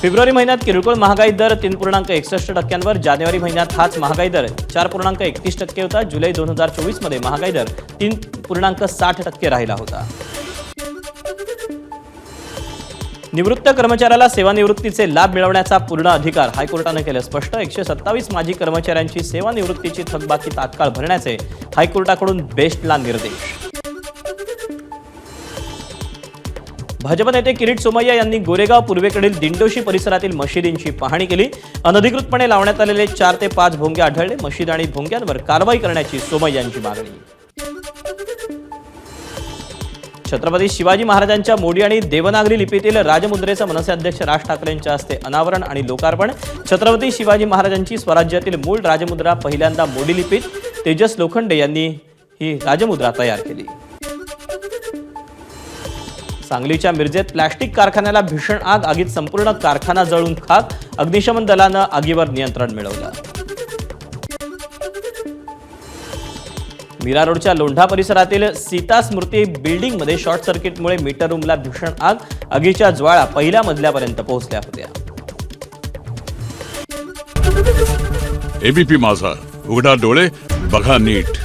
February महिन्यात किरकोळ महागाई दर 3.61%वर, जानेवारी महिन्यात हाच महागाई दर 4.31% होता. जुलै 2024 मध्ये महागाई दर 3.60% राहिला होता. निवृत्त कर्मचाऱ्याला सेवानिवृत्तीचे लाभ मिळवण्याचा पूर्ण अधिकार हायकोर्टाने केले स्पष्ट. 127 माजी कर्मचाऱ्यांची सेवानिवृत्तीची थकबाकी तात्काळ भरण्याचे हायकोर्टाकडून बेस्टला निर्देश. भाजप नेते किरीट सोमय्या यांनी गोरेगाव पूर्वेकडील दिंडोशी परिसरातील मशिदींची पाहणी केली. अनधिकृतपणे लावण्यात आलेले 4 ते 5 भोंगे आढळले. मशीद आणि भोंग्यांवर कारवाई करण्याची सोमय्यांची मागणी. छत्रपती शिवाजी महाराजांच्या मोडी आणि देवनागरी लिपीतील राजमुद्रेचं मनसे अध्यक्ष राज ठाकरेंच्या हस्ते अनावरण आणि लोकार्पण. छत्रपती शिवाजी महाराजांची स्वराज्यातील मूळ राजमुद्रा पहिल्यांदा मोडी लिपीत तेजस लोखंडे यांनी ही राजमुद्रा तयार केली. सांगलीच्या मिरजेत प्लॅस्टिक कारखान्याला भीषण आग. आगीत संपूर्ण कारखाना जळून खाक. अग्निशमन दलानं आगीवर नियंत्रण मिळवलं. मीरा रोडच्या लोंढा परिसरातील सीता स्मृती बिल्डिंगमध्ये शॉर्ट सर्किटमुळे मीटर रूमला भीषण आग. आगीच्या ज्वाळा पहिल्या मजल्यापर्यंत पोहोचल्या होत्या. एबीपी माझा, उघडा डोळे बघा नीट.